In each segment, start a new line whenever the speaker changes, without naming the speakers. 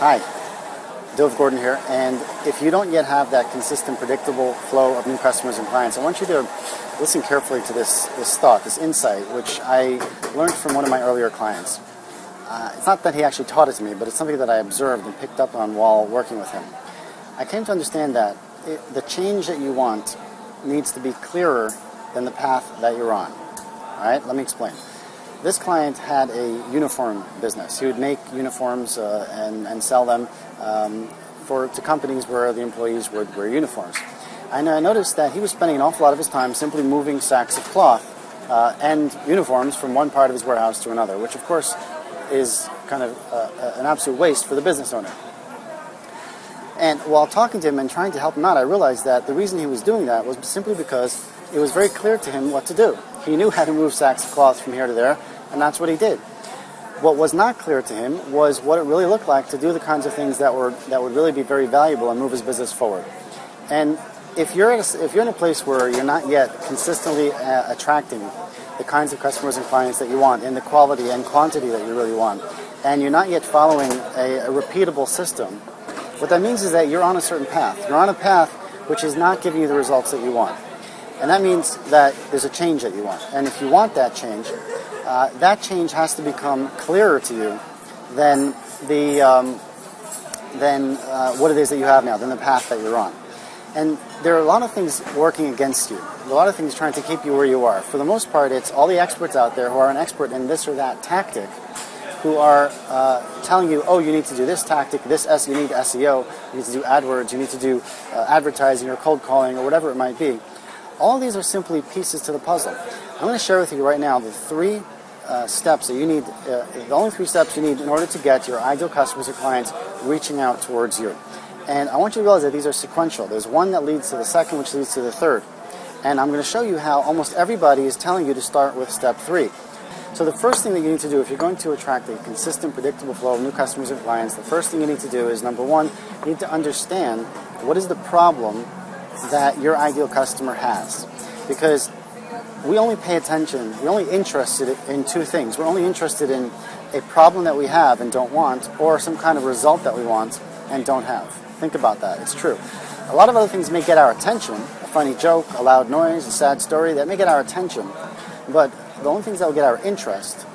Hi, Dove Gordon here, and if you don't yet have that consistent, predictable flow of new customers and clients, I want you to listen carefully to this thought, this insight, which I learned from one of my earlier clients. It's not that he actually taught it to me, but it's something that I observed and picked up on while working with him. I came to understand that the change that you want needs to be clearer than the path that you're on. All right, let me explain. This client had a uniform business. He would make uniforms and sell them to companies where the employees would wear uniforms. And I noticed that he was spending an awful lot of his time simply moving sacks of cloth and uniforms from one part of his warehouse to another, which of course is kind of an absolute waste for the business owner. And while talking to him and trying to help him out, I realized that the reason he was doing that was simply because it was very clear to him what to do. He knew how to move sacks of cloth from here to there, and that's what he did. What was not clear to him was what it really looked like to do the kinds of things that would really be very valuable and move his business forward. And if you're in a place where you're not yet consistently attracting the kinds of customers and clients that you want in the quality and quantity that you really want, and you're not yet following a repeatable system, what that means is that you're on a certain path. You're on a path which is not giving you the results that you want. And that means that there's a change that you want. And if you want that change has to become clearer to you than what it is that you have now, than the path that you're on. And there are a lot of things working against you, a lot of things trying to keep you where you are. For the most part, it's all the experts out there who are an expert in this or that tactic, who are telling you, oh, you need to do this tactic, you need SEO, you need to do AdWords, you need to do advertising or cold calling or whatever it might be. All of these are simply pieces to the puzzle. I'm going to share with you right now the three steps that you need, the only three steps you need in order to get your ideal customers or clients reaching out towards you. And I want you to realize that these are sequential. There's one that leads to the second, which leads to the third. And I'm going to show you how almost everybody is telling you to start with step 3. So the first thing that you need to do if you're going to attract a consistent, predictable flow of new customers and clients, the first thing you need to do is, number one, you need to understand what is the problem that your ideal customer has. Because we only pay attention, we're only interested in two things. We're only interested in a problem that we have and don't want, or some kind of result that we want and don't have. Think about that, it's true. A lot of other things may get our attention, a funny joke, a loud noise, a sad story, that may get our attention, but the only things that will get our interest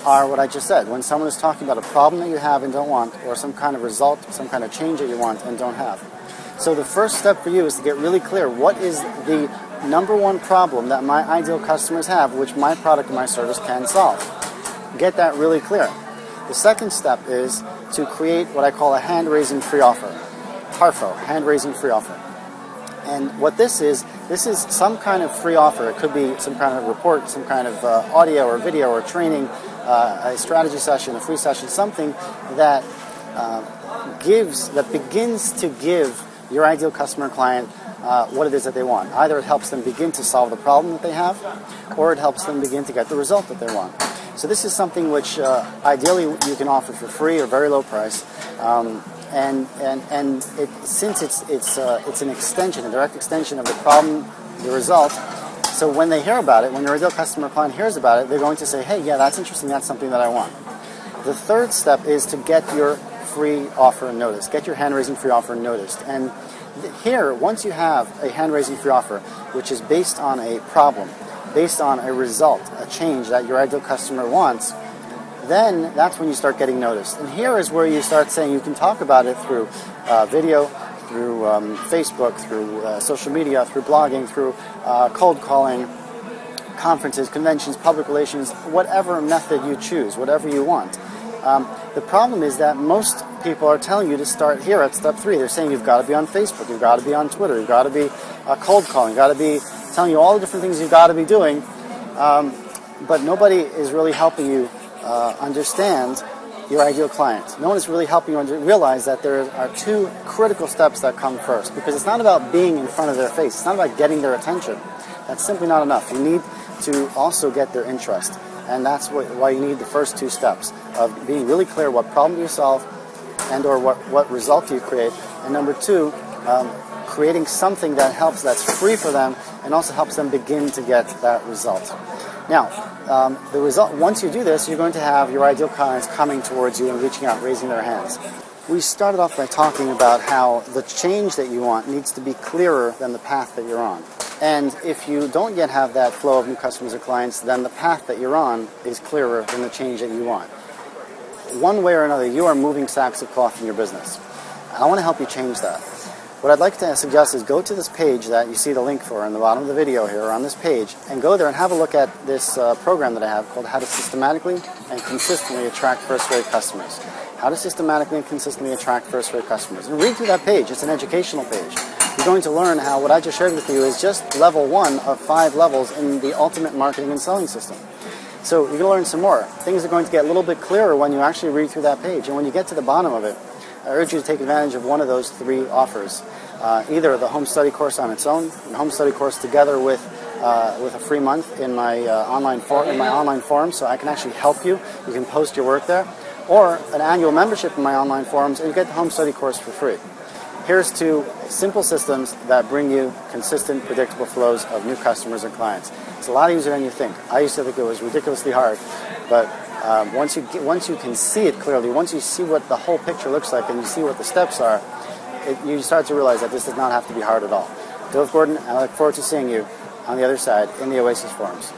are what I just said. When someone is talking about a problem that you have and don't want, or some kind of result, some kind of change that you want and don't have. So the first step for you is to get really clear, what is the number one problem that my ideal customers have, which my product or my service can solve? Get that really clear. The second step is to create what I call a hand-raising free offer. HARFO, hand-raising free offer. And what this is some kind of free offer. It could be some kind of report, some kind of audio or video or training, a strategy session, a free session, something that begins to give your ideal customer or client what it is that they want. Either it helps them begin to solve the problem that they have, or it helps them begin to get the result that they want. So this is something which ideally you can offer for free or very low price. Since it's an extension, a direct extension of the problem, the result, so when they hear about it, when your ideal customer or client hears about it, they're going to say, hey, yeah, that's interesting, that's something that I want. The third step is to get your free offer noticed, get your hand-raising free offer noticed. And here, once you have a hand-raising free offer, which is based on a problem, based on a result, a change that your ideal customer wants, then that's when you start getting noticed. And here is where you start saying you can talk about it through video, through Facebook, through social media, through blogging, through cold calling, conferences, conventions, public relations, whatever method you choose, whatever you want. The problem is that most people are telling you to start here at step 3. They're saying you've got to be on Facebook, you've got to be on Twitter, you've got to be cold calling, you've got to be telling you all the different things you've got to be doing, but nobody is really helping you understand your ideal client. No one is really helping you realize that there are two critical steps that come first, because it's not about being in front of their face. It's not about getting their attention. That's simply not enough. You need to also get their interest, and that's why you need the first two steps of being really clear what problem you solve and or what result you create, and number two, creating something that's free for them and also helps them begin to get that result. Now, the result, once you do this, you're going to have your ideal clients coming towards you and reaching out, raising their hands. we started off by talking about how the change that you want needs to be clearer than the path that you're on. And if you don't yet have that flow of new customers or clients, then the path that you're on is clearer than the change that you want. One way or another, you are moving sacks of cloth in your business. I want to help you change that. What I'd like to suggest is go to this page that you see the link for in the bottom of the video here, or on this page, and go there and have a look at this program that I have called How to Systematically and Consistently Attract First-Rate Customers. How to systematically and consistently attract first-rate customers. And read through that page. It's an educational page. You're going to learn how what I just shared with you is just level 1 of 5 levels in the ultimate marketing and selling system. So you're going to learn some more. Things are going to get a little bit clearer when you actually read through that page. And when you get to the bottom of it, I urge you to take advantage of one of those 3 offers. Either the home study course on its own, the home study course together with a free month in my online forum, so I can actually help you. You can post your work there. Or an annual membership in my online forums, and you get the home study course for free. Here's 2 simple systems that bring you consistent, predictable flows of new customers and clients. It's a lot easier than you think. I used to think it was ridiculously hard, but once you can see it clearly, once you see what the whole picture looks like and you see what the steps are, you start to realize that this does not have to be hard at all. Dove Gordon, I look forward to seeing you on the other side in the Oasis forums.